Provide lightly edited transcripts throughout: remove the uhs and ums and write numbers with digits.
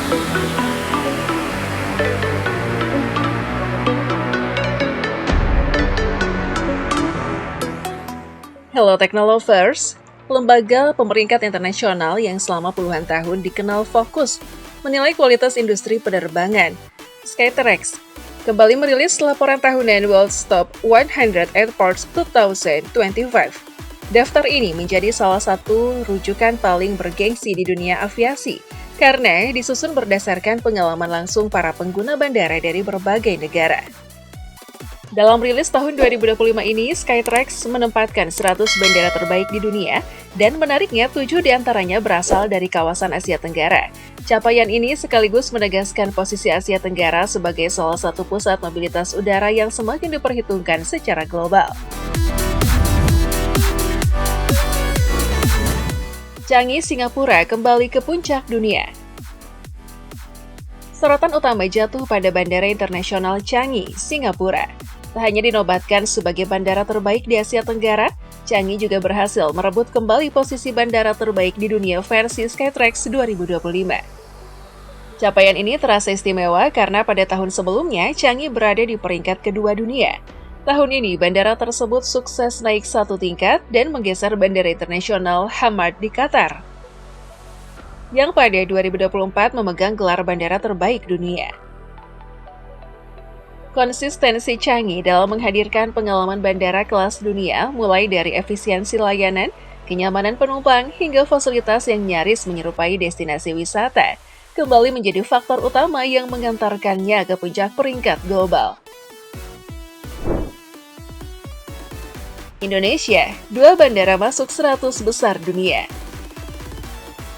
Hello Technolovers, lembaga pemeringkat internasional yang selama puluhan tahun dikenal fokus menilai kualitas industri penerbangan, Skytrax, kembali merilis laporan tahunan World's Top 100 Airports 2025. Daftar ini menjadi salah satu rujukan paling bergengsi di dunia aviasi, karena disusun berdasarkan pengalaman langsung para pengguna bandara dari berbagai negara. Dalam rilis tahun 2025 ini, Skytrax menempatkan 100 bandara terbaik di dunia, dan menariknya 7 diantaranya berasal dari kawasan Asia Tenggara. Capaian ini sekaligus menegaskan posisi Asia Tenggara sebagai salah satu pusat mobilitas udara yang semakin diperhitungkan secara global. Changi, Singapura kembali ke puncak dunia. Sorotan utama jatuh pada Bandara Internasional Changi, Singapura. Tak hanya dinobatkan sebagai bandara terbaik di Asia Tenggara, Changi juga berhasil merebut kembali posisi bandara terbaik di dunia versi Skytrax 2025. Capaian ini terasa istimewa karena pada tahun sebelumnya Changi berada di peringkat kedua dunia. Tahun ini bandara tersebut sukses naik satu tingkat dan menggeser Bandara Internasional Hamad di Qatar, yang pada 2024 memegang gelar bandara terbaik dunia. Konsistensi Changi dalam menghadirkan pengalaman bandara kelas dunia mulai dari efisiensi layanan, kenyamanan penumpang, hingga fasilitas yang nyaris menyerupai destinasi wisata, kembali menjadi faktor utama yang mengantarkannya ke puncak peringkat global. Indonesia, 2 bandara masuk 100 besar dunia.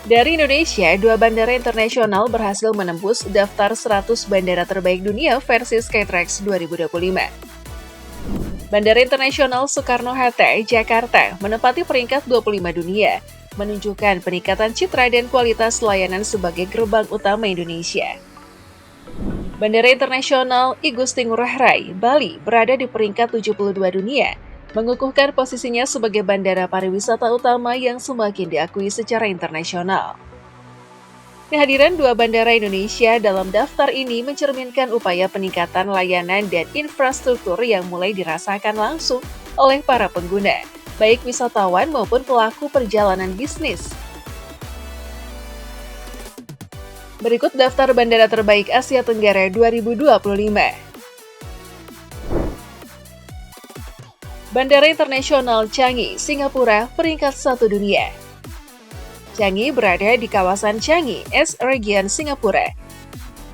Dari Indonesia, 2 bandara internasional berhasil menembus daftar 100 bandara terbaik dunia versi Skytrax 2025. Bandara Internasional Soekarno-Hatta, Jakarta, menempati peringkat 25 dunia, menunjukkan peningkatan citra dan kualitas layanan sebagai gerbang utama Indonesia. Bandara Internasional I Gusti Ngurah Rai, Bali, berada di peringkat 72 dunia, mengukuhkan posisinya sebagai bandara pariwisata utama yang semakin diakui secara internasional. Kehadiran 2 bandara Indonesia dalam daftar ini mencerminkan upaya peningkatan layanan dan infrastruktur yang mulai dirasakan langsung oleh para pengguna, baik wisatawan maupun pelaku perjalanan bisnis. Berikut daftar bandara terbaik Asia Tenggara 2025. Bandara Internasional Changi, Singapura, peringkat 1 dunia. Changi berada di kawasan Changi, Region Singapura.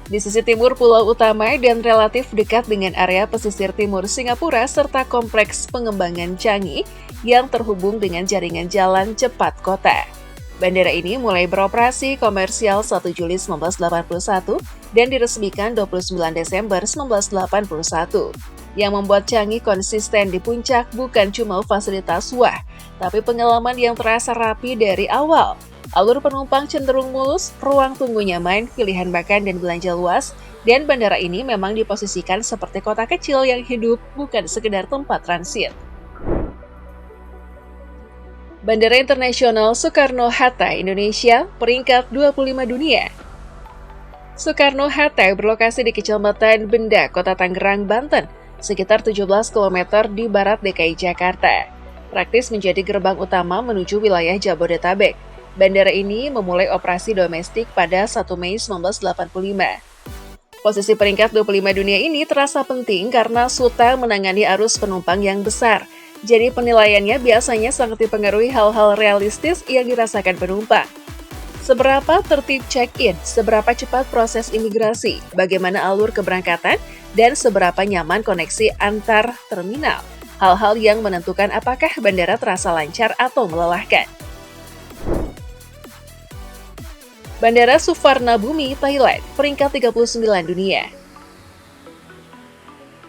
Di sisi timur pulau utama dan relatif dekat dengan area pesisir timur Singapura serta kompleks pengembangan Changi yang terhubung dengan jaringan jalan cepat kota. Bandara ini mulai beroperasi komersial 1 Juli 1981 dan diresmikan 29 Desember 1981. Yang membuat Changi konsisten di puncak bukan cuma fasilitas wah, tapi pengalaman yang terasa rapi dari awal. Alur penumpang cenderung mulus, ruang tunggu nyaman, pilihan makan dan belanja luas, dan bandara ini memang diposisikan seperti kota kecil yang hidup, bukan sekedar tempat transit. Bandara Internasional Soekarno-Hatta, Indonesia, peringkat 25 dunia. Soekarno-Hatta berlokasi di Kecamatan Benda, Kota Tangerang, Banten, sekitar 17 km di barat DKI Jakarta. Praktis menjadi gerbang utama menuju wilayah Jabodetabek. Bandara ini memulai operasi domestik pada 1 Mei 1985. Posisi peringkat 25 dunia ini terasa penting karena SUTA menangani arus penumpang yang besar. Jadi penilaiannya biasanya sangat dipengaruhi hal-hal realistis yang dirasakan penumpang. Seberapa tertib check-in, seberapa cepat proses imigrasi, bagaimana alur keberangkatan, dan seberapa nyaman koneksi antar terminal. Hal-hal yang menentukan apakah bandara terasa lancar atau melelahkan. Bandara Suvarnabhumi, Thailand, peringkat 39 dunia.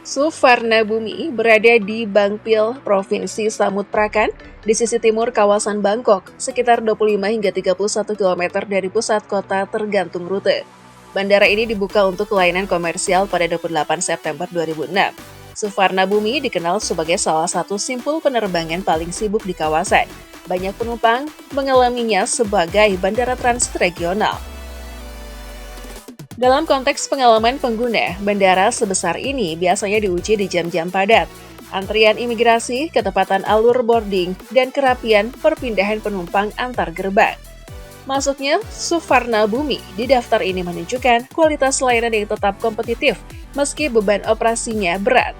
Suvarnabhumi berada di Bangpil, Provinsi Samut Prakan, di sisi timur kawasan Bangkok, sekitar 25 hingga 31 km dari pusat kota tergantung rute. Bandara ini dibuka untuk layanan komersial pada 28 September 2006. Suvarnabhumi dikenal sebagai salah satu simpul penerbangan paling sibuk di kawasan. Banyak penumpang mengalaminya sebagai bandara transregional. Dalam konteks pengalaman pengguna, bandara sebesar ini biasanya diuji di jam-jam padat, antrian imigrasi, ketepatan alur boarding, dan kerapian perpindahan penumpang antar gerbang. Masuknya Suvarna Bumi di daftar ini menunjukkan kualitas layanan yang tetap kompetitif meski beban operasinya berat.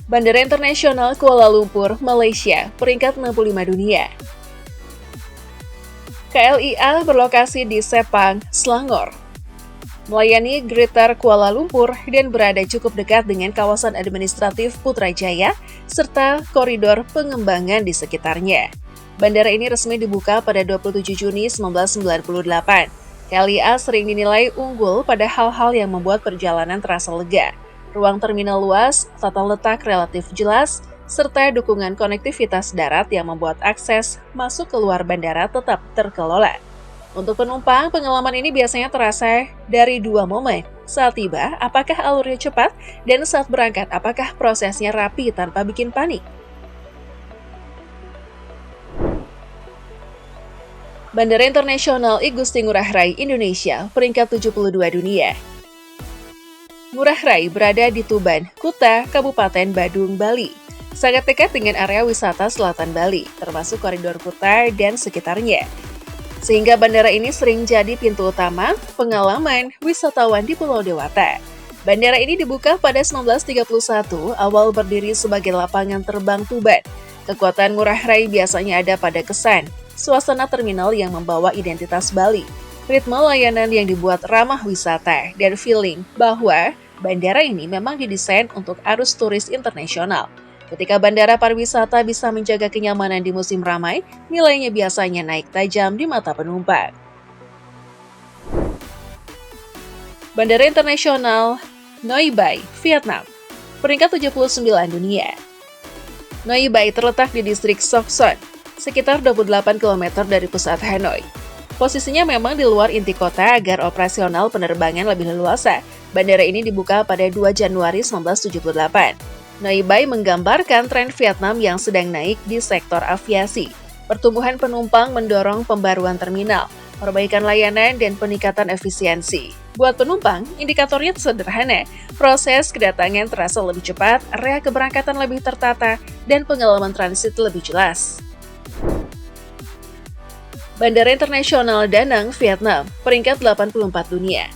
Bandara Internasional Kuala Lumpur, Malaysia, peringkat 65 dunia. KLIA berlokasi di Sepang, Selangor. Melayani Greater Kuala Lumpur dan berada cukup dekat dengan kawasan administratif Putrajaya serta koridor pengembangan di sekitarnya. Bandara ini resmi dibuka pada 27 Juni 1998. KLIA sering dinilai unggul pada hal-hal yang membuat perjalanan terasa lega. Ruang terminal luas, tata letak relatif jelas, serta dukungan konektivitas darat yang membuat akses masuk keluar bandara tetap terkelola. Untuk penumpang, pengalaman ini biasanya terasa dari dua momen. Saat tiba, apakah alurnya cepat? Dan saat berangkat, apakah prosesnya rapi tanpa bikin panik? Bandara Internasional I Gusti Ngurah Rai Indonesia, peringkat 72 dunia. Ngurah Rai berada di Tuban, Kuta, Kabupaten Badung, Bali. Sangat dekat dengan area wisata selatan Bali, termasuk koridor Kuta dan sekitarnya. Sehingga bandara ini sering jadi pintu utama pengalaman wisatawan di Pulau Dewata. Bandara ini dibuka pada 1931, awal berdiri sebagai lapangan terbang Tuban. Kekuatan Ngurah Rai biasanya ada pada kesan suasana terminal yang membawa identitas Bali, ritme layanan yang dibuat ramah wisata, dan feeling bahwa bandara ini memang didesain untuk arus turis internasional. Ketika bandara pariwisata bisa menjaga kenyamanan di musim ramai, nilainya biasanya naik tajam di mata penumpang. Bandara Internasional Noi Bai, Vietnam, peringkat 79 dunia. Noi Bai terletak di distrik Sok Son, sekitar 28 km dari pusat Hanoi. Posisinya memang di luar inti kota agar operasional penerbangan lebih leluasa. Bandara ini dibuka pada 2 Januari 1978. Noi Bai menggambarkan tren Vietnam yang sedang naik di sektor aviasi. Pertumbuhan penumpang mendorong pembaruan terminal, perbaikan layanan, dan peningkatan efisiensi. Buat penumpang, indikatornya sederhana. Proses kedatangan terasa lebih cepat, area keberangkatan lebih tertata, dan pengalaman transit lebih jelas. Bandara Internasional Da Nang, Vietnam, peringkat 84 dunia.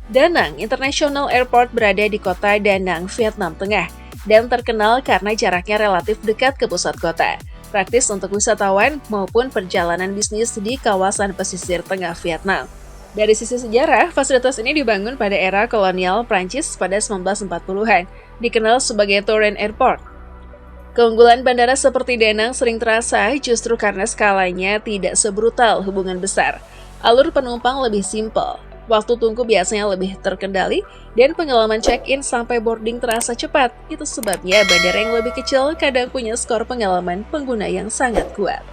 Da Nang International Airport berada di kota Da Nang, Vietnam Tengah, dan terkenal karena jaraknya relatif dekat ke pusat kota. Praktis untuk wisatawan maupun perjalanan bisnis di kawasan pesisir tengah Vietnam. Dari sisi sejarah, fasilitas ini dibangun pada era kolonial Prancis pada 1940-an, dikenal sebagai Tourane Airport. Keunggulan bandara seperti Da Nang sering terasa justru karena skalanya tidak sebrutal hubungan besar. Alur penumpang lebih simpel, waktu tunggu biasanya lebih terkendali, dan pengalaman check-in sampai boarding terasa cepat. Itu sebabnya bandara yang lebih kecil kadang punya skor pengalaman pengguna yang sangat kuat.